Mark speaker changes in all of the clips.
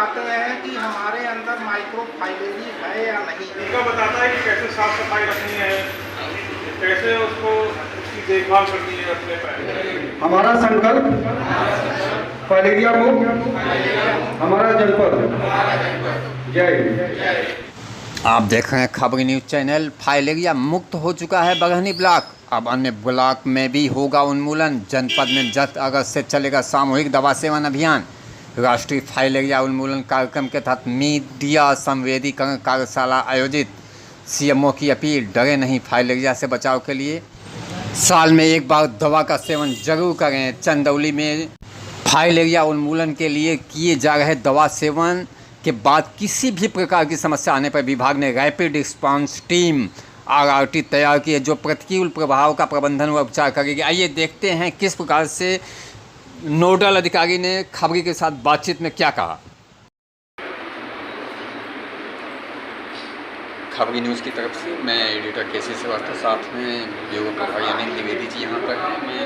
Speaker 1: पाते हैं कि हमारे अंदर माइक्रोफाइलेरिया है या नहीं।
Speaker 2: टीका बताता है कि कैसे साफ सफाई रखनी है, कैसे उसको उसकी देखभाल करनी है अपने पैर।
Speaker 3: हमारा संकल्प फाइलेरिया मुक्त हमारा जनपद। जय।
Speaker 4: आप देख रहे हैं खबरी न्यूज़ चैनल। फाइलेरिया मुक्त हो चुका है बरहनी ब्लॉक, अब अन्य ब्लॉक में भी होगा उन्मूलन। जनपद में 10 अगस्त से चलेगा सामूहिक दवा सेवन अभियान। राष्ट्रीय फाइलेरिया उन्मूलन कार्यक्रम के तहत मीडिया संवेदीकरण कार्यशाला आयोजित। सीएमओ की अपील, डरे नहीं फाइलेरिया से बचाव के लिए साल में एक बार दवा का सेवन जरूर करें। चंदौली में फाइलेरिया उन्मूलन के लिए किए जा रहे दवा सेवन के बाद किसी भी प्रकार की समस्या आने पर विभाग ने रैपिड रिस्पांस टीम RRT तैयार की है, जो प्रतिकूल प्रभाव का प्रबंधन व उपचार करेगी। आइए देखते हैं किस प्रकार से नोडल अधिकारी ने खबरी के साथ बातचीत में क्या कहा। खबरी न्यूज़ की तरफ से मैं एडिटर केसी श्रीवास्तव, साथ में ब्यूरो प्रभारी अनिल द्विवेदी जी यहाँ पर हैं। मैं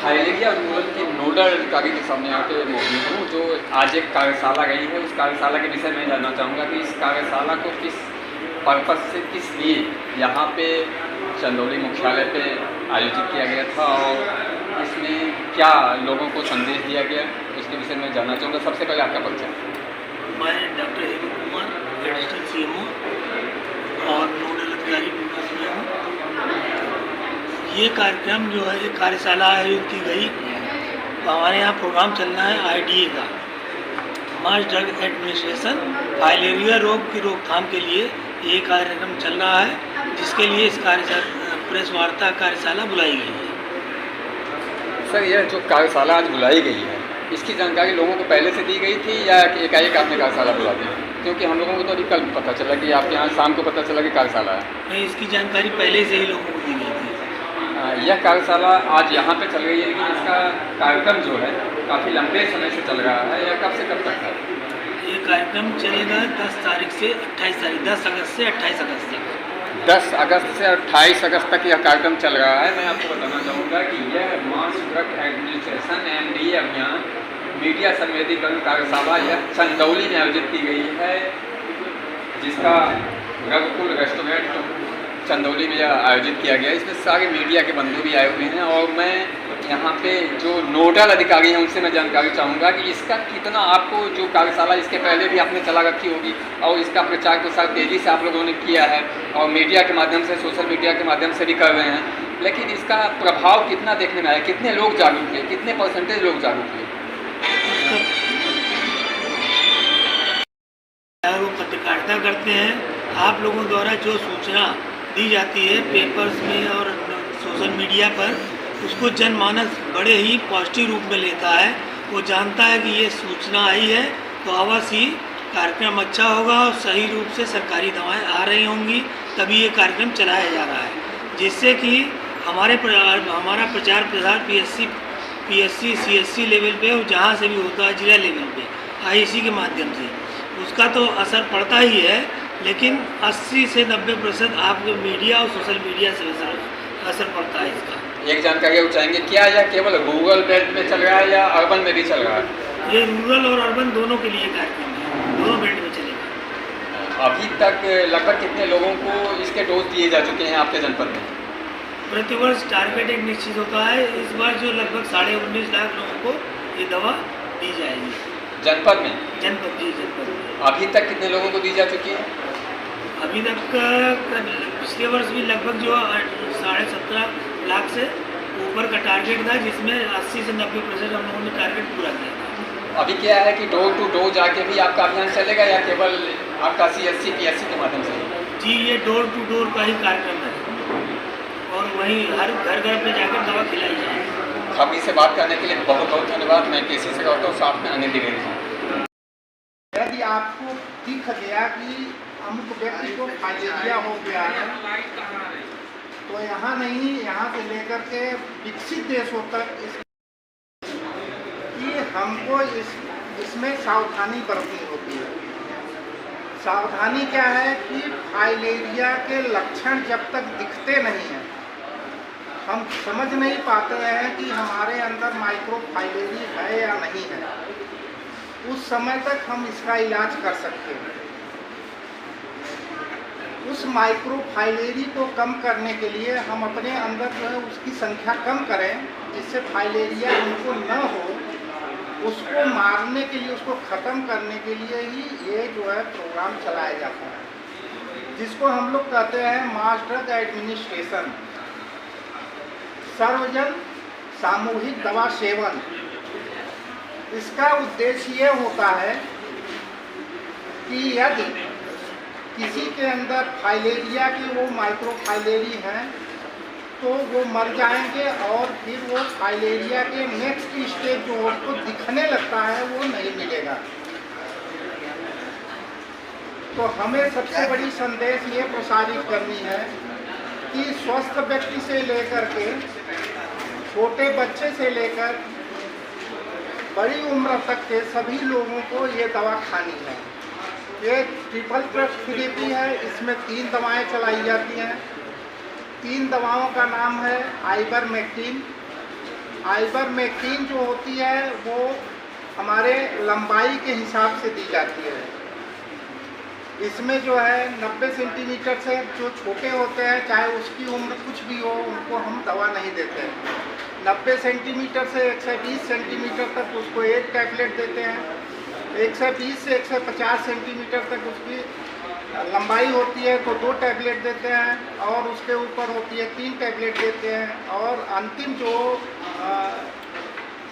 Speaker 4: फाइलेरिया उन्मूलन के नोडल अधिकारी के सामने आके मौजूद हूँ, जो आज एक कार्यशाला गई है। उस कार्यशाला के विषय में जानना चाहूँगा कि इस कार्यशाला को किस पर्पज़ से, किस लिए यहाँ पे चंदौली मुख्यालय पे आयोजित किया गया था और इसमें क्या लोगों को संदेश दिया गया, इसके विषय में जानना चाहूँगा। सबसे पहले आपका परिचय।
Speaker 5: मैं doctor Hemant Kumar, additional CMO और नोडल अधिकारी में हूँ। ये कार्यक्रम जो है, ये कार्यशाला आयोजित की गई, तो हमारे यहाँ प्रोग्राम चल रहा है IDA का, मास ड्रग एडमिनिस्ट्रेशन फाइलेरिया रोग की रोकथाम के लिए ये कार्यक्रम चल रहा है, जिसके लिए इस प्रेस वार्ता कार्यशाला बुलाई गई है।
Speaker 4: सर, यह जो कार्यशाला आज बुलाई गई है, इसकी जानकारी लोगों को पहले से दी गई थी या एकाएक आपने कार्यशाला बुला दी? क्योंकि हम लोगों को तो अभी कल पता चला कि आपके यहाँ शाम को पता चला कि कार्यशाला है।
Speaker 5: नहीं, इसकी जानकारी पहले से ही लोगों को दी गई थी।
Speaker 4: यह कार्यशाला आज यहाँ पे चल रही है, लेकिन इसका कार्यक्रम जो है काफ़ी लंबे समय से चल रहा है। यह कब से कब तक है?
Speaker 5: ये कार्यक्रम चलेगा 10 तारीख से 28 तारीख, 10 अगस्त से 28 अगस्त तक।
Speaker 4: 10 अगस्त से 28 अगस्त तक यह कार्यक्रम चल रहा है। मैं आपको बताना चाहूँगा कि यह मास ड्रग एडमिनिस्ट्रेशन MDA अभियान मीडिया संवेदीकरण कार्यशाला यह चंदौली में आयोजित की गई है, जिसका रघुकुल रेस्टोरेंट चंदौली में यह आयोजित किया गया है। इसमें सारे मीडिया के बंधु भी आए हुए हैं और मैं यहाँ पे जो नोडल अधिकारी हैं उनसे मैं जानकारी चाहूँगा कि इसका कितना, आपको जो कार्यशाला इसके पहले भी आपने चला रखी होगी और इसका प्रचार प्रसार तेज़ी से आप लोगों ने किया है और मीडिया के माध्यम से, सोशल मीडिया के माध्यम से भी कर रहे हैं, लेकिन इसका प्रभाव कितना देखने में आया? कितने लोग जागरूक हुए, कितने % लोग जागरूक हुए?
Speaker 5: वो पत्रकारिता करते हैं, आप लोगों द्वारा जो सूचना दी जाती है पेपर्स में और सोशल मीडिया पर, उसको जनमानस बड़े ही पॉजिटिव रूप में लेता है। वो जानता है कि ये सूचना आई है तो अवश्य ही कार्यक्रम अच्छा होगा और सही रूप से सरकारी दवाएं आ रही होंगी, तभी ये कार्यक्रम चलाया जा रहा है, जिससे कि हमारा प्रचार प्रसार PSC CSC लेवल पे और जहाँ से भी होता है जिला लेवल पे IEC के माध्यम से, उसका तो असर पड़ता ही है, लेकिन 80 से 90% आपके मीडिया और सोशल मीडिया से असर पड़ता है इसका।
Speaker 4: एक जानकारी आप चाहेंगे क्या यह केवल रूरल बेल्ट में चल रहा है या अर्बन में भी चल रहा है?
Speaker 5: ये रूरल और अर्बन दोनों के लिए कार्यक्रम है, दोनों बेल्ट में चलेगा।
Speaker 4: अभी तक लगभग कितने लोगों को इसके डोज दिए जा चुके हैं आपके जनपद में?
Speaker 5: प्रतिवर्ष टारगेट एक निश्चित होता है, इस बार जो लगभग 19.5 लाख लोगों को ये दवा दी जाएगी
Speaker 4: जनपद में।
Speaker 5: जनपद में
Speaker 4: अभी तक कितने लोगों को दी जा चुकी है?
Speaker 5: अभी तक पिछले वर्ष भी लगभग जो 17.5 लाख से ऊपर का टारगेट था, जिसमें 80 से 90% हम लोगों ने टारगेट पूरा किया था।
Speaker 4: अभी क्या है कि डोर टू डोर जाके भी आपका अभियान चलेगा या केवल आपका CSC PSC के माध्यम से?
Speaker 5: जी, ये डोर टू डोर का ही कार्यक्रम है और वहीं हर घर घर पे जाकर दवा खिलाई जाएगी।
Speaker 4: खबरी से बात करने के लिए बहुत बहुत धन्यवाद। मैं केसी से करता हूँ, साथ में अनिल द्विवेदी।
Speaker 1: यदि आपको दिख गया कि अमुक व्यक्ति को फाइलेरिया हो गया है, तो यहाँ नहीं, यहाँ से लेकर के विकसित देशों तक कि हमको इसमें सावधानी बरतनी होती है। सावधानी क्या है कि फाइलेरिया के लक्षण जब तक दिखते नहीं हैं, हम समझ नहीं पाते हैं कि हमारे अंदर माइक्रोफाइलेरिया है या नहीं है। उस समय तक हम इसका इलाज कर सकते हैं। उस माइक्रोफाइलेरी को कम करने के लिए हम अपने अंदर जो है उसकी संख्या कम करें, जिससे फाइलेरिया उनको न हो, उसको मारने के लिए, उसको ख़त्म करने के लिए ही ये जो है प्रोग्राम चलाया जाता है, जिसको हम लोग कहते हैं मास ड्रग एडमिनिस्ट्रेशन, सर्वजन सामूहिक दवा सेवन। इसका उद्देश्य ये होता है कि यदि किसी के अंदर फाइलेरिया की वो माइक्रोफाइलेरी है तो वो मर जाएंगे और फिर वो फाइलेरिया के नेक्स्ट स्टेज जो उसको दिखने लगता है वो नहीं मिलेगा। तो हमें सबसे बड़ी संदेश ये प्रसारित करनी है कि स्वस्थ व्यक्ति से लेकर के छोटे बच्चे से लेकर बड़ी उम्र तक के सभी लोगों को ये दवा खानी है। ये ट्रिपल थेरेपी है, इसमें 3 दवाएं चलाई जाती हैं। 3 दवाओं का नाम है आइवरमेक्टिन। आइवरमेक्टिन जो होती है वो हमारे लंबाई के हिसाब से दी जाती है। इसमें जो है 90 सेंटीमीटर से जो छोटे होते हैं, चाहे उसकी उम्र कुछ भी हो, उनको हम दवा नहीं देते हैं। 90 सेंटीमीटर से 120 सेंटीमीटर तक उसको 1 टैबलेट देते हैं। 120 से 150 सेंटीमीटर तक उसकी लंबाई होती है तो 2 टैबलेट देते हैं, और उसके ऊपर होती है 3 टैबलेट देते हैं, और अंतिम जो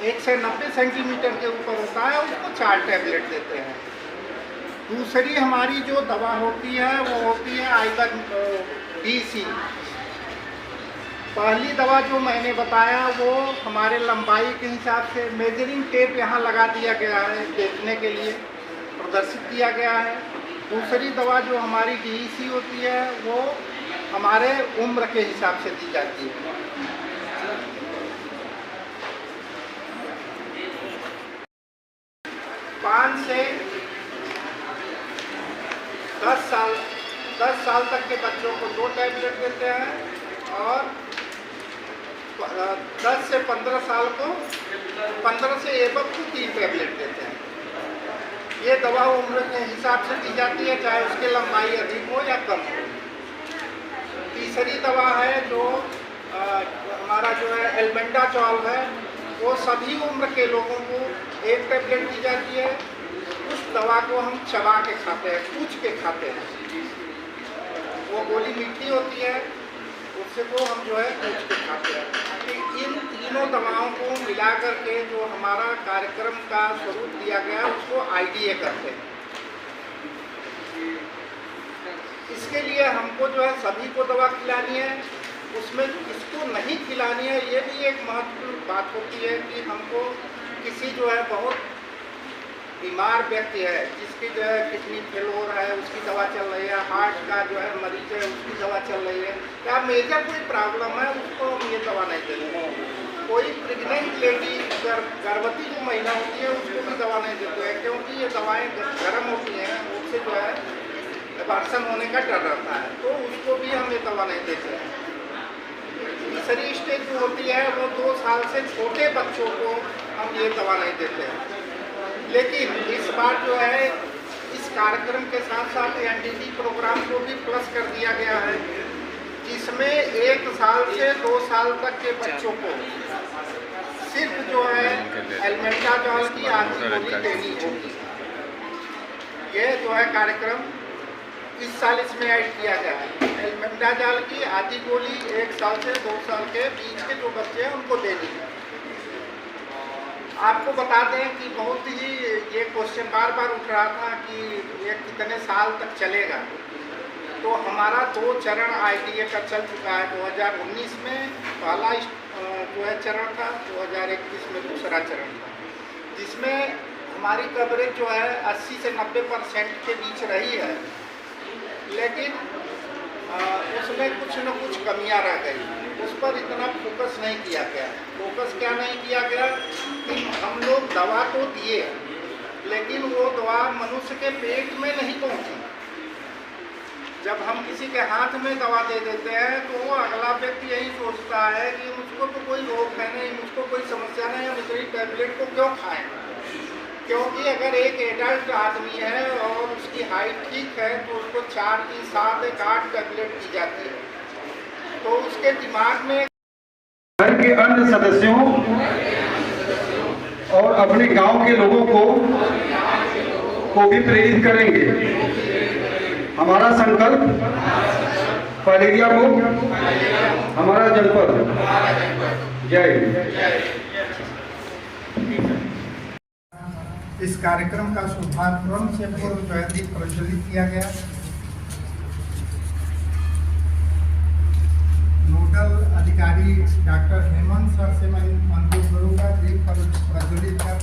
Speaker 1: 1 से 90 सेंटीमीटर के ऊपर होता है उसको 4 टैबलेट देते हैं। दूसरी हमारी जो दवा होती है वो होती है आइवरमेक्टिन। पहली दवा जो मैंने बताया वो हमारे लंबाई के हिसाब से मेजरिंग टेप यहाँ लगा दिया गया है, देखने के लिए प्रदर्शित किया गया है। दूसरी दवा जो हमारी DEC होती है वो हमारे उम्र के हिसाब से दी जाती है। 5 से 10 साल तक के बच्चों को 2 टैबलेट देते हैं, और 10 से 15 साल को 15 से एबव को 3 टैबलेट देते हैं। ये दवा उम्र के हिसाब से दी जाती है, चाहे उसकी लंबाई अधिक हो या कम हो। तीसरी दवा है जो हमारा जो है एल्बेंडाजॉल है, वो सभी उम्र के लोगों को 1 टैबलेट दी जाती है। उस दवा को हम चबा के खाते हैं, कूच के खाते हैं। वो गोली मीठी होती है, उससे वो हम जो है कूच के खाते हैं। इन तीनों दवाओं को मिला करके जो हमारा कार्यक्रम का स्वरूप दिया गया है उसको IDA करते हैं। इसके लिए हमको जो है सभी को दवा खिलानी है, उसमें किसको नहीं खिलानी है ये भी एक महत्वपूर्ण बात होती है कि हमको किसी जो है बहुत बीमार व्यक्ति है, जिसकी जो है किडनी फेलोर है, उसकी दवा चल रही है, हार्ट का जो है मरीज है उसकी दवा चल रही है, या मेजर कोई प्रॉब्लम है, उसको हम ये दवा नहीं देते हैं। कोई प्रेग्नेंट लेडी, गर्भवती जो महिला होती है उसको भी दवा नहीं देते हैं, क्योंकि ये दवाएं गर्म होती हैं, उससे जो है एबॉर्शन होने का डर रहता है, तो उसको भी हम ये दवा नहीं देते हैं। तीसरी स्टेज जो होती है वो 2 साल से छोटे बच्चों को हम ये दवा नहीं देते हैं। लेकिन इस बार जो है इस कार्यक्रम के साथ साथ NDT प्रोग्राम को भी प्लस कर दिया गया है, जिसमें 1 साल से 2 साल तक के बच्चों को सिर्फ जो है एल्बेंडाजॉल की आधी गोली देनी होगी। ये जो है कार्यक्रम इस साल इसमें ऐड किया गया है। एल्बेंडाजॉल की आधी गोली 1 साल से 2 साल के बीच के जो बच्चे हैं उनको देनी है। आपको बता दें कि बहुत ही ये क्वेश्चन बार बार उठ रहा था कि ये कितने साल तक चलेगा। तो हमारा 2 चरण IDA का चल चुका है। 2019 में पहला जो है चरण था, 2021 में दूसरा चरण था, जिसमें हमारी कवरेज जो है 80 से 90% के बीच रही है। लेकिन उसमें कुछ न कुछ कमियां रह गई, उस पर इतना फोकस नहीं किया गया। फोकस क्या नहीं किया गया कि हम लोग दवा तो दिए, लेकिन वो दवा मनुष्य के पेट में नहीं पहुंची। जब हम किसी के हाथ में दवा दे देते हैं तो वो अगला व्यक्ति यही सोचता है कि मुझको तो कोई रोग है नहीं, मुझको कोई समस्या नहीं, हम इतनी टैबलेट को क्यों खाएं। क्योंकि अगर एक एडल्ट आदमी है और उसकी हाइट ठीक है तो उसको 4 की 7 एक 8 टैबलेट दी जाती है, तो उसके दिमाग में
Speaker 3: घर के अन्य सदस्यों और अपने गांव के लोगों को भी प्रेरित करेंगे। हमारा संकल्प फाइलेरिया मुक्त हमारा जनपद। जय हिंद।
Speaker 1: इस कार्यक्रम का शुभारंभ से पूर्व दीप प्रज्वलित किया गया। नोडल अधिकारी डॉक्टर हेमंत सर से मैं अनुरोध करूंगा दीप प्रज्वलित कर